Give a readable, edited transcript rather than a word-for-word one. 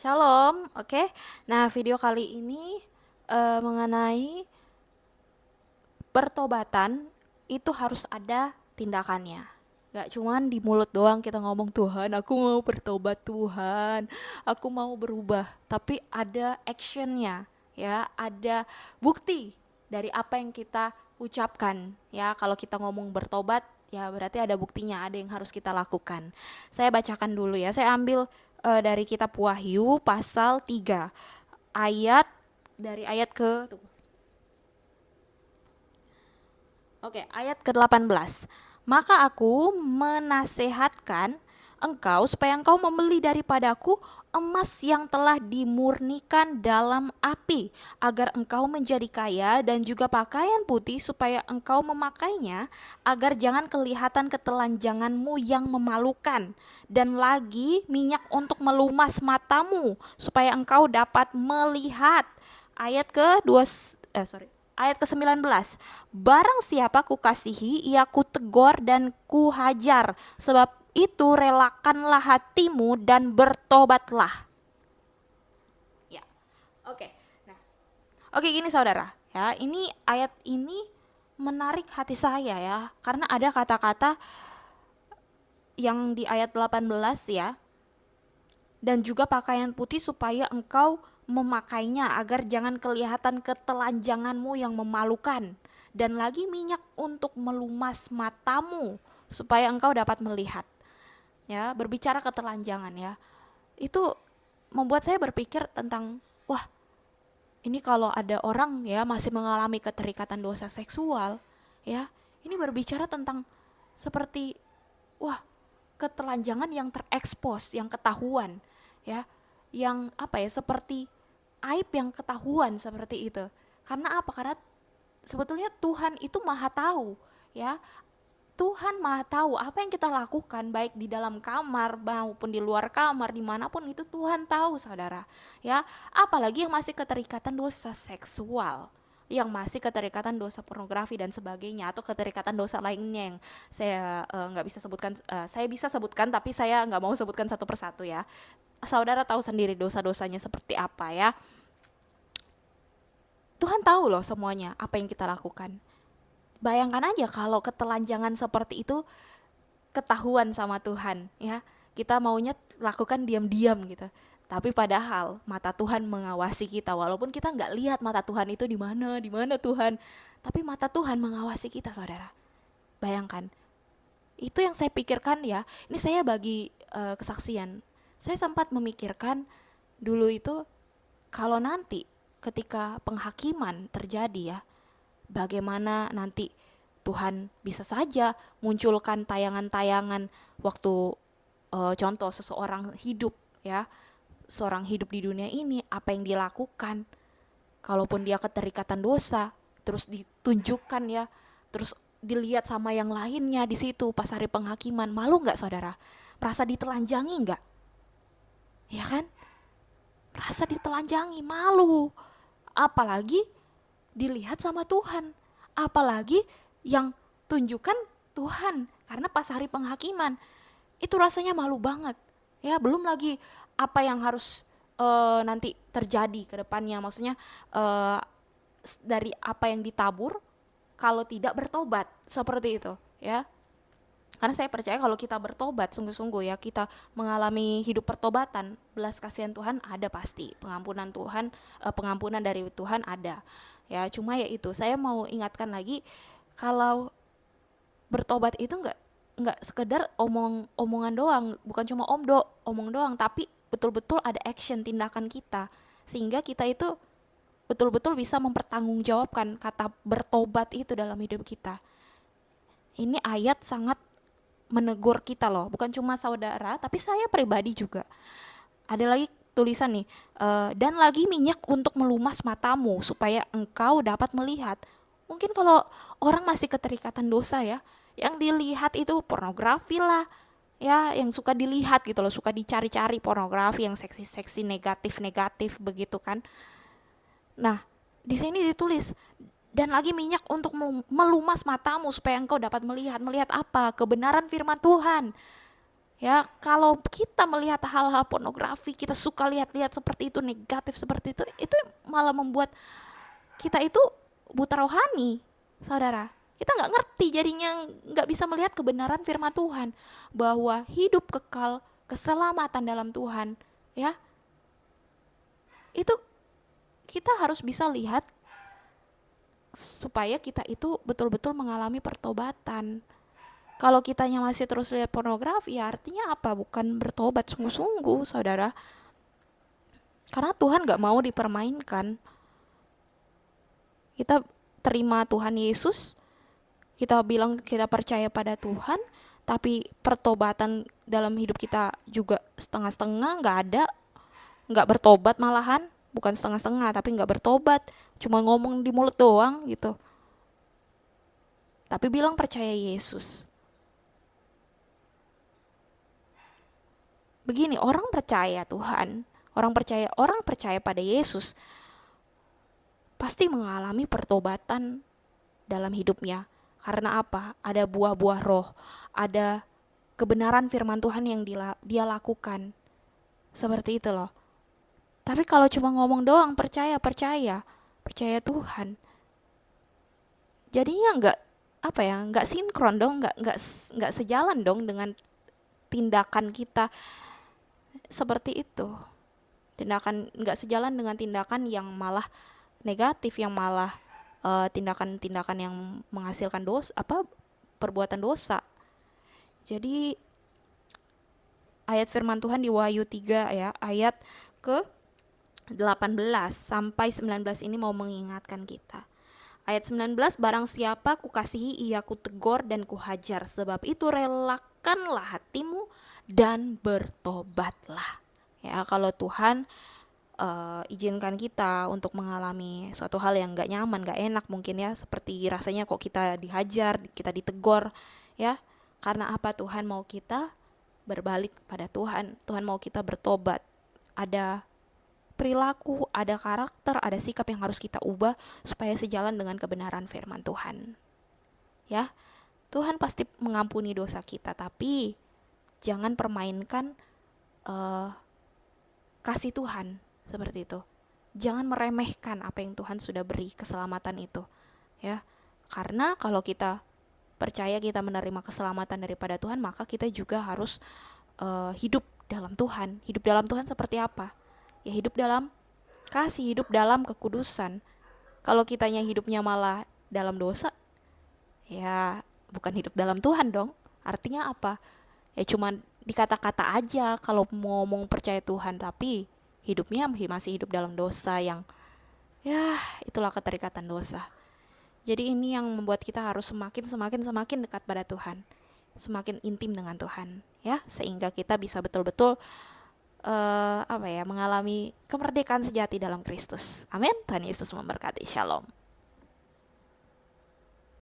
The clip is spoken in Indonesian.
Shalom, oke. Nah, video kali ini mengenai pertobatan itu harus ada tindakannya. Gak cuman di mulut doang kita ngomong Tuhan, aku mau bertobat Tuhan, aku mau berubah. Tapi ada actionnya, ya, ada bukti dari apa yang kita ucapkan. Ya, kalau kita ngomong bertobat, ya berarti ada buktinya, ada yang harus kita lakukan. Saya bacakan dulu ya, saya ambil dari kitab Wahyu pasal 3 ayat dari ayat ke ayat ke-18. Maka aku menasehatkan engkau supaya engkau membeli daripadaku emas yang telah dimurnikan dalam api, agar engkau menjadi kaya, dan juga pakaian putih supaya engkau memakainya, agar jangan kelihatan ketelanjanganmu yang memalukan, dan lagi minyak untuk melumas matamu supaya engkau dapat melihat. Ayat ke 2 Ayat ke-19, barang siapa kukasihi, ia kutegor dan kuhajar. Sebab itu relakanlah hatimu dan bertobatlah. Ya, oke. Nah, oke gini saudara, ya, ini ayat ini menarik hati saya ya, karena ada kata-kata yang di ayat 18 ya, dan juga pakaian putih supaya engkau memakainya agar jangan kelihatan ketelanjanganmu yang memalukan, dan lagi minyak untuk melumas matamu supaya engkau dapat melihat. Ya, berbicara ketelanjangan ya, itu membuat saya berpikir tentang, wah, ini kalau ada orang ya masih mengalami keterikatan dosa seksual, ya, ini berbicara tentang seperti, wah, ketelanjangan yang terekspos, yang ketahuan, ya, yang apa ya, seperti aib yang ketahuan seperti itu. Karena apa? Karena sebetulnya Tuhan itu maha tahu, ya. Tuhan maha tahu apa yang kita lakukan, baik di dalam kamar maupun di luar kamar, dimanapun itu Tuhan tahu, saudara. Ya, apalagi yang masih keterikatan dosa seksual, yang masih keterikatan dosa pornografi dan sebagainya, atau keterikatan dosa lainnya yang saya nggak bisa sebutkan. Saya bisa sebutkan, tapi saya nggak mau sebutkan satu persatu ya. Saudara tahu sendiri dosa-dosanya seperti apa ya. Tuhan tahu loh semuanya apa yang kita lakukan. Bayangkan aja kalau ketelanjangan seperti itu ketahuan sama Tuhan ya, kita maunya lakukan diam-diam gitu, tapi padahal mata Tuhan mengawasi kita, walaupun kita nggak lihat mata Tuhan itu di mana Tuhan, tapi mata Tuhan mengawasi kita, saudara. Bayangkan, itu yang saya pikirkan ya. Ini saya bagi kesaksian, saya sempat memikirkan dulu itu, kalau nanti ketika penghakiman terjadi ya, bagaimana nanti Tuhan bisa saja munculkan tayangan-tayangan waktu contoh seseorang hidup ya, seorang hidup di dunia ini, apa yang dilakukan, kalaupun dia keterikatan dosa, terus ditunjukkan ya, terus dilihat sama yang lainnya di situ pas hari penghakiman, malu nggak saudara? Merasa ditelanjangi nggak? Ya kan? Merasa ditelanjangi, malu. Apalagi dilihat sama Tuhan, apalagi yang tunjukkan Tuhan, karena pas hari penghakiman itu rasanya malu banget ya. Belum lagi apa yang harus nanti terjadi ke depannya, maksudnya uh, dari apa yang ditabur kalau tidak bertobat seperti itu ya. Karena saya percaya kalau kita bertobat sungguh-sungguh ya, kita mengalami hidup pertobatan, belas kasihan Tuhan ada pasti, pengampunan Tuhan, pengampunan dari Tuhan ada. Ya, cuma ya itu, saya mau ingatkan lagi, kalau bertobat itu nggak sekedar omongan doang, bukan cuma omong doang, tapi betul-betul ada action, tindakan kita, sehingga kita itu betul-betul bisa mempertanggungjawabkan kata bertobat itu dalam hidup kita. Ini ayat sangat menegur kita loh, bukan cuma saudara, tapi saya pribadi juga. Ada lagi tulisan nih, dan lagi minyak untuk melumas matamu supaya engkau dapat melihat. Mungkin kalau orang masih keterikatan dosa ya, yang dilihat itu pornografi lah, ya, yang suka dilihat gitu loh, suka dicari-cari pornografi yang seksi-seksi, negatif-negatif begitu kan. Nah, di sini ditulis, dan lagi minyak untuk melumas matamu supaya engkau dapat melihat. Melihat apa? Kebenaran firman Tuhan. Ya, kalau kita melihat hal-hal pornografi, kita suka lihat-lihat seperti itu, negatif seperti itu malah membuat kita itu buta rohani, saudara. Kita nggak ngerti, jadinya nggak bisa melihat kebenaran firman Tuhan bahwa hidup kekal, keselamatan dalam Tuhan, ya itu kita harus bisa lihat supaya kita itu betul-betul mengalami pertobatan. Kalau kitanya masih terus lihat pornografi, ya artinya apa? Bukan bertobat sungguh-sungguh, saudara. Karena Tuhan gak mau dipermainkan. Kita terima Tuhan Yesus, kita bilang kita percaya pada Tuhan, tapi pertobatan dalam hidup kita juga setengah-setengah, gak ada, gak bertobat malahan. Bukan setengah-setengah, tapi gak bertobat, cuma ngomong di mulut doang gitu. Tapi bilang percaya Yesus. Begini, orang percaya Tuhan, orang percaya pada Yesus, pasti mengalami pertobatan dalam hidupnya. Karena apa? Ada buah-buah roh, ada kebenaran firman Tuhan yang dia lakukan. Seperti itu loh. Tapi kalau cuma ngomong doang percaya Tuhan, jadinya nggak sinkron dong, nggak sejalan dong dengan tindakan kita seperti itu. Tindakan nggak sejalan dengan tindakan yang malah negatif, yang malah tindakan-tindakan yang menghasilkan perbuatan dosa. Jadi ayat firman Tuhan di Wahyu 3 ya, ayat ke 18 sampai 19 ini mau mengingatkan kita. Ayat 19, barang siapa kukasihi ia kutegur dan kuhajar, sebab itu relakanlah hatimu dan bertobatlah. Ya, kalau Tuhan izinkan kita untuk mengalami suatu hal yang gak nyaman, gak enak mungkin ya, seperti rasanya kok kita dihajar, kita ditegor ya, karena apa? Tuhan mau kita berbalik pada Tuhan, Tuhan mau kita bertobat. Ada perilaku, ada karakter, ada sikap yang harus kita ubah supaya sejalan dengan kebenaran firman Tuhan. Ya, Tuhan pasti mengampuni dosa kita, tapi jangan permainkan kasih Tuhan seperti itu. Jangan meremehkan apa yang Tuhan sudah beri, keselamatan itu. Ya, karena kalau kita percaya kita menerima keselamatan daripada Tuhan, maka kita juga harus hidup dalam Tuhan. Hidup dalam Tuhan seperti apa? Ya hidup dalam kasih, hidup dalam kekudusan. Kalau kitanya hidupnya malah dalam dosa, ya bukan hidup dalam Tuhan dong. Artinya apa? Ya cuma di kata-kata aja kalau mau ngomong percaya Tuhan, tapi hidupnya masih hidup dalam dosa yang ya itulah keterikatan dosa. Jadi ini yang membuat kita harus semakin dekat pada Tuhan, semakin intim dengan Tuhan, ya, sehingga kita bisa betul-betul mengalami kemerdekaan sejati dalam Kristus. Amin. Tuhan Yesus memberkati. Shalom.